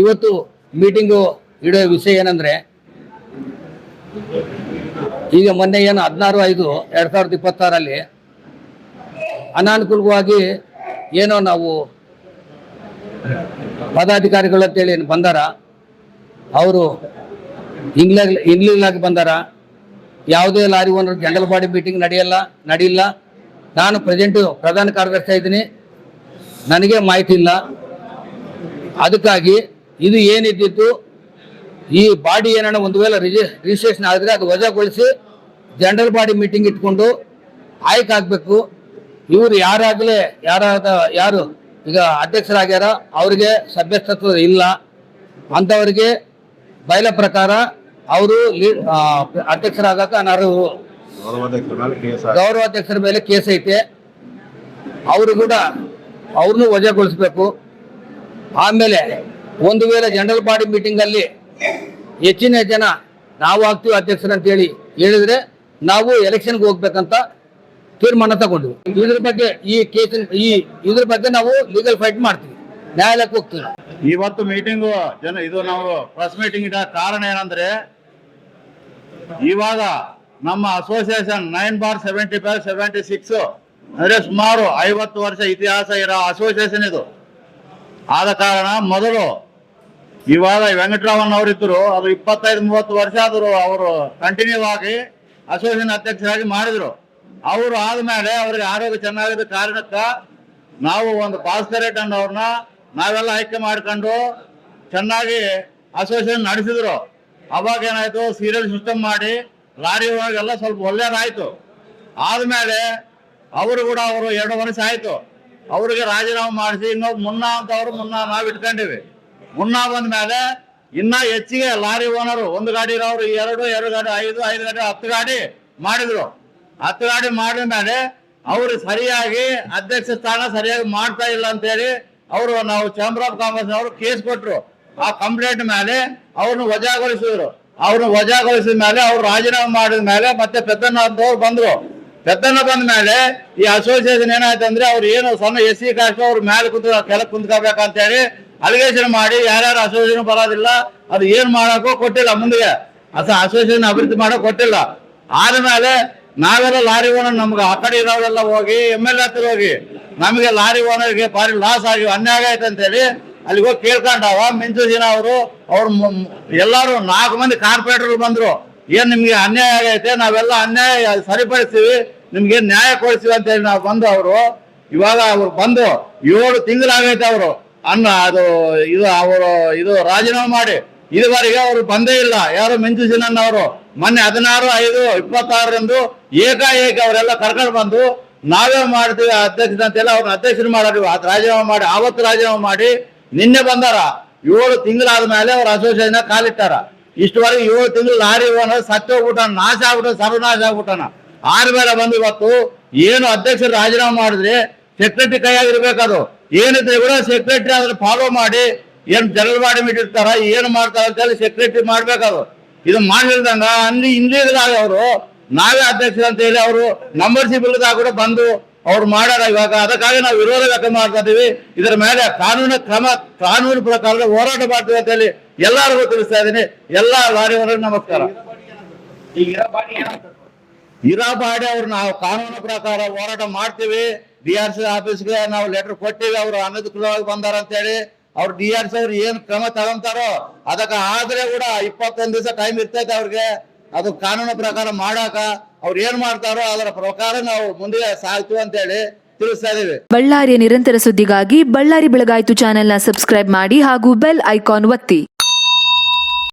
ಇವತ್ತು ಮೀಟಿಂಗು ಇಡೋ ವಿಷಯ ಏನಂದರೆ, ಈಗ ಮೊನ್ನೆ ಏನು 16/5/2026 ಅನಾನುಕೂಲವಾಗಿ ಏನೋ ನಾವು ಪದಾಧಿಕಾರಿಗಳು ಅಂತೇಳಿ ಬಂದಾರ, ಅವರು ಇಂಗ್ಲಿಗ್ಲಾಗಿ ಬಂದಾರ. ಯಾವುದೇ lorry owner general body meeting ನಡೆಯಿಲ್ಲ. ನಾನು ಪ್ರಧಾನ ಕಾರ್ಯದರ್ಶಿ ಇದ್ದೀನಿ, ನನಗೆ ಮಾಹಿತಿ ಇಲ್ಲ. ಅದಕ್ಕಾಗಿ ಇದು ಏನಿದ್ದಿತ್ತು, ಈ ಬಾಡಿ ಏನೋ ಒಂದು ವೇಳೆ ರಿಜಿಸ್ಟ್ರೇಷನ್ ಆದರೆ ಅದು ವಜಾಗೊಳಿಸಿ ಜನರಲ್ ಬಾಡಿ ಮೀಟಿಂಗ್ ಇಟ್ಕೊಂಡು ಆಯ್ಕೆ ಆಗಬೇಕು. ಇವರು ಯಾರು ಈಗ ಅಧ್ಯಕ್ಷರಾಗ್ಯಾರ ಅವ್ರಿಗೆ ಸಭ್ಯತ್ವ ಇಲ್ಲ, ಅಂಥವ್ರಿಗೆ ಬಯಲ ಪ್ರಕಾರ ಅವರು ಅಧ್ಯಕ್ಷರಾಗಕ್ಕೆ ಅನರ್ಹರು. ಗೌರವಾಧ್ಯಕ್ಷರ ಮೇಲೆ ಕೇಸ್ ಐತೆ, ಅವರು ಕೂಡ ಅವ್ರನ್ನೂ ವಜಾಗೊಳಿಸ್ಬೇಕು. ಆಮೇಲೆ ಒಂದು ವೇಳೆ ಜನರಲ್ ಬಾಡಿ ಮೀಟಿಂಗಲ್ಲಿ ಹೆಚ್ಚಿನ ಜನ ನಾವು ಆಗ್ತೀವಿ ಅಧ್ಯಕ್ಷರು ಅಂತೇಳಿ ಹೇಳಿದ್ರೆ ನಾವು ಎಲೆಕ್ಷನ್ಗೆ ಹೋಗ್ಬೇಕಂತ ತೀರ್ಮಾನ ತಗೊಂಡ್ವಿ. ಇದ್ರ ಬಗ್ಗೆ ನಾವು ಲೀಗಲ್ ಫೈಟ್ ಮಾಡ್ತೀವಿ, ನ್ಯಾಯಾಲಯಕ್ಕೆ ಹೋಗ್ತೀವಿ. ಇವತ್ತು ಮೀಟಿಂಗು ಇದು ನಾವು ಪ್ರೆಸ್ ಮೀಟಿಂಗ್ ಇಟ್ಟ ಕಾರಣ ಏನಂದ್ರೆ, ಇವಾಗ ನಮ್ಮ ಅಸೋಸಿಯೇಷನ್ 9/75/76 ಅಂದ್ರೆ ಸುಮಾರು 50 ವರ್ಷ ಇತಿಹಾಸ ಇರೋ ಅಸೋಸಿಯೇಷನ್ ಇದು. ಆದ ಕಾರಣ ಮೊದಲು ಇವಾಗ ವೆಂಕಟರಾಮನ್ ಅವರಿದ್ರು, ಅದು 25-30 ವರ್ಷ ಆದರೂ ಅವರು ಕಂಟಿನ್ಯೂ ಆಗಿ ಅಸೋಸಿಯೇಷನ್ ಅಧ್ಯಕ್ಷರಾಗಿ ಮಾಡಿದ್ರು. ಅವರು ಆದ್ಮೇಲೆ ಅವ್ರಿಗೆ ಆರೋಗ್ಯ ಚೆನ್ನಾಗಿದ್ದ ಕಾರಣಕ್ಕ ನಾವು ಒಂದು ಭಾಸ್ಕರ್ ರೆಡ್ಡಿ ಅವ್ರನ್ನ ನಾವೆಲ್ಲ ಆಯ್ಕೆ ಮಾಡ್ಕೊಂಡು ಚೆನ್ನಾಗಿ ಅಸೋಸಿಯೇಷನ್ ನಡೆಸಿದ್ರು. ಅವಾಗ ಏನಾಯ್ತು, ಸೀರಿಯಲ್ ಸಿಸ್ಟಮ್ ಮಾಡಿ ಲಾರಿ ಒಳಗೆಲ್ಲ ಸ್ವಲ್ಪ ಒಳ್ಳೇದಾಯ್ತು. ಆದ್ಮೇಲೆ ಅವರು 2 ವರ್ಷ ಆಯ್ತು, ಅವ್ರಿಗೆ ರಾಜೀನಾಮೆ ಮಾಡಿಸಿ ಇನ್ನೊಬ್ಬ ಮುನ್ನಾ ಅಂತವ್ರು ನಾವು ಇಟ್ಕೊಂಡಿವಿ. ಮುನ್ನಾ ಬಂದ ಮೇಲೆ ಇನ್ನ ಹೆಚ್ಚಿಗೆ ಲಾರಿ ಓನರು, 1 ಗಾಡಿ ಇರೋರು 2 ಗಾಡಿ 5 ಗಾಡಿ 10 ಗಾಡಿ ಮಾಡಿದ್ರು. 10 ಗಾಡಿ ಮಾಡಿದ ಮೇಲೆ ಅವರು ಸರಿಯಾಗಿ ಅಧ್ಯಕ್ಷ ಸ್ಥಾನ ಸರಿಯಾಗಿ ಮಾಡ್ತಾ ಇಲ್ಲ ಅಂತೇಳಿ ನಾವು ಚೇಂಬರ್ ಆಫ್ ಕಾಮರ್ಸ್ ಅವರು ಕೇಸ್ ಕೊಟ್ರು. ಆ ಕಂಪ್ಲೇಂಟ್ ಮೇಲೆ ಅವ್ರನ್ನ ವಜಾಗೊಳಿಸಿದ್ರು. ವಜಾಗೊಳಿಸಿದ ಮೇಲೆ ಅವ್ರು ರಾಜೀನಾಮೆ ಮಾಡಿದ ಮೇಲೆ ಮತ್ತೆ ಪೆದ್ದಣ್ಣ ಅಂತವ್ರು ಬಂದ್ರು. ಪೆದ್ದಣ್ಣ ಬಂದ ಮೇಲೆ ಈ ಅಸೋಸಿಯೇಷನ್ ಏನಾಯ್ತು ಅಂದ್ರೆ, ಅವ್ರು ಏನು ಸಣ್ಣ SC ಕಾಸ್ಟ್ ಅವ್ರ ಮೇಲೆ ಕೆಳಗೆ ಕುಂತ್ಕೋಬೇಕಂತ ಹೇಳಿ ಅಲಿಗೇಷನ್ ಮಾಡಿ ಯಾರ್ಯಾರು ಅಸೋಸಿಯೇಷನ್ ಬರೋದಿಲ್ಲ, ಅದು ಏನ್ ಮಾಡಕ್ಕೂ ಕೊಟ್ಟಿಲ್ಲ, ಮುಂದೆ ಅಸೋಸಿಯೇಷನ್ ಅಭಿವೃದ್ಧಿ ಮಾಡಕ್ ಕೊಟ್ಟಿಲ್ಲ. ಆದ್ಮೇಲೆ ನಾವೆಲ್ಲ ಲಾರಿ ಓನರ್ ನಮ್ಗೆ ಆ ಕಡೆ ಇರೋರೆಲ್ಲ ಹೋಗಿ MLA ಹತ್ರ ಹೋಗಿ ನಮಗೆ ಲಾರಿ ಓನರ್ಗೆ ಭಾರಿ ಲಾಸ್ ಆಗಿ ಅನ್ಯಾಯ ಆಯ್ತು ಅಂತೇಳಿ ಅಲ್ಲಿಗೆ ಹೋಗಿ ಕೇಳ್ಕೊಂಡಾವ. ಮಿಂಚು ದಿನ ಅವ್ರು ಎಲ್ಲಾರು 4 ಮಂದಿ ಕಾರ್ಪೊರೇಟರ್ ಬಂದ್ರು. ಏನ್ ನಿಮ್ಗೆ ಅನ್ಯಾಯ ಆಗೈತೆ, ನಾವೆಲ್ಲ ಅನ್ಯಾಯ ಸರಿಪಡಿಸ್ತೀವಿ, ನಿಮ್ಗೆ ನ್ಯಾಯ ಕೊಡಿಸ್ತೀವಿ ಅಂತ ಹೇಳಿ ನಾವು ಬಂದು ಇವಾಗ ಅವ್ರು ಬಂದು 7 ತಿಂಗಳಾಗೈತೆ. ಅವರು ಇದು ರಾಜೀನಾಮೆ ಮಾಡಿ ಇದುವರೆಗೆ ಅವರು ಬಂದೇ ಇಲ್ಲ. ಯಾರು ಮಿಂಚು ಸಿನನ್ ಅವರು ಮೊನ್ನೆ 16/5/26 ಏಕಾಏಕಿ ಅವರೆಲ್ಲ ಕರ್ಕೊಂಡು ಬಂದು ನಾವೇ ಮಾಡ್ತೀವಿ ಅಧ್ಯಕ್ಷ ಅಂತೆಲ್ಲ ಅವ್ರನ್ನ ಅಧ್ಯಕ್ಷರು ಮಾಡೋದು ರಾಜೀನಾಮೆ ಮಾಡಿ ಆವತ್ತು ರಾಜೀನಾಮೆ ಮಾಡಿ ನಿನ್ನೆ ಬಂದಾರ. 7 ತಿಂಗಳಾದ ಮೇಲೆ ಅವ್ರ ಅಸೋಸಿಯೇಷನ್ ಕಾಲಿಟ್ಟಾರ. ಇಷ್ಟುವರೆಗೆ 7 ತಿಂಗಳು ಲಾರಿ ಓನರ್ ಸತ್ತೋಗ್ಬಿಟ್ಟಾನ, ನಾಶ ಆಗ್ಬಿಟ್ಟ, ಸರ್ವನಾಶ ಆಗ್ಬಿಟ್ಟಾನ. ಆದ್ಮೇಲೆ ಬಂದು ಇವತ್ತು ಏನು ಅಧ್ಯಕ್ಷರು ರಾಜೀನಾಮೆ ಮಾಡಿದ್ರೆ ಸೆಕ್ರೆಟರಿ ಕೈಯಾಗಿರ್ಬೇಕದು. ಏನಿದ್ರೆ ಕೂಡ ಸೆಕ್ರೆಟರಿ ಅದನ್ನ ಫಾಲೋ ಮಾಡಿ ಏನ್ ಜನರಲ್ ಬಾಡಿ ಇಟ್ಟಿರ್ತಾರ, ಏನು ಮಾಡ್ತಾರ ಅಂತ ಹೇಳಿ ಸೆಕ್ರೆಟರಿ ಮಾಡ್ಬೇಕದು. ಇದು ಮಾಡಿಲ್ದಂಗ ಇನ್ಲೀಗಲ್ ಆಗಿ ಅವರು ನಾವೇ ಅಧ್ಯಕ್ಷರು ಅಂತ ಹೇಳಿ ಅವರು ನಂಬರ್ಶಿಪ್ ಇಲ್ಲದಾಗ ಕೂಡ ಬಂದು ಅವ್ರು ಮಾಡ್ಯಾರ. ಇವಾಗ ಅದಕ್ಕಾಗಿ ನಾವು ವಿರೋಧ ವ್ಯಕ್ತ ಮಾಡ್ತಾ ಇದೀವಿ. ಇದರ ಮೇಲೆ ಕಾನೂನು ಪ್ರಕಾರ ಹೋರಾಟ ಮಾಡ್ತೀವಿ ಅಂತ ಹೇಳಿ ಎಲ್ಲರಿಗೂ ತಿಳಿಸ್ತಾ ಇದ್ದೀನಿ. ಎಲ್ಲ ಲಾರಿ ಓನರ್ಗೆ ನಮಸ್ಕಾರ. ಇರಾಬಾಡಿ ಅವ್ರು ನಾವು ಕಾನೂನು ಪ್ರಕಾರ ಹೋರಾಟ ಮಾಡ್ತೀವಿ. DRC ಆಫೀಸ್ಗೆ ನಾವು ಲೆಟರ್ ಕೊಟ್ಟಿವಿ, ಅವರು ಅನಧಿಕೃತವಾಗಿ ಬಂದಾರ ಅಂತ ಹೇಳಿ. ಅವ್ರು DRC ಅವ್ರು ಏನ್ ಕ್ರಮ ತಗೊಂತಾರೋ ಅದಕ್ಕೆ ಆದ್ರೆ ಕೂಡ 21 ದಿವಸ ಟೈಮ್ ಇರ್ತೈತೆ ಅವ್ರಿಗೆ. ಅದು ಕಾನೂನು ಪ್ರಕಾರ ಮಾಡಾಕ ಅವ್ರು ಏನ್ ಮಾಡ್ತಾರೋ ಅದರ ಪ್ರಕಾರ ನಾವು ಮುಂದೆ ಸಾಗ್ತೀವಿ ಅಂತ ಹೇಳಿ ತಿಳಿಸ್ತಾ ಇದೀವಿ. ಬಳ್ಳಾರಿಯ ನಿರಂತರ ಸುದ್ದಿಗಾಗಿ ಬಳ್ಳಾರಿ ಬೆಳಗಾಯಿತು ಚಾನೆಲ್ನ ಸಬ್ಸ್ಕ್ರೈಬ್ ಮಾಡಿ ಹಾಗೂ ಬೆಲ್ ಐಕಾನ್ ಒತ್ತಿ.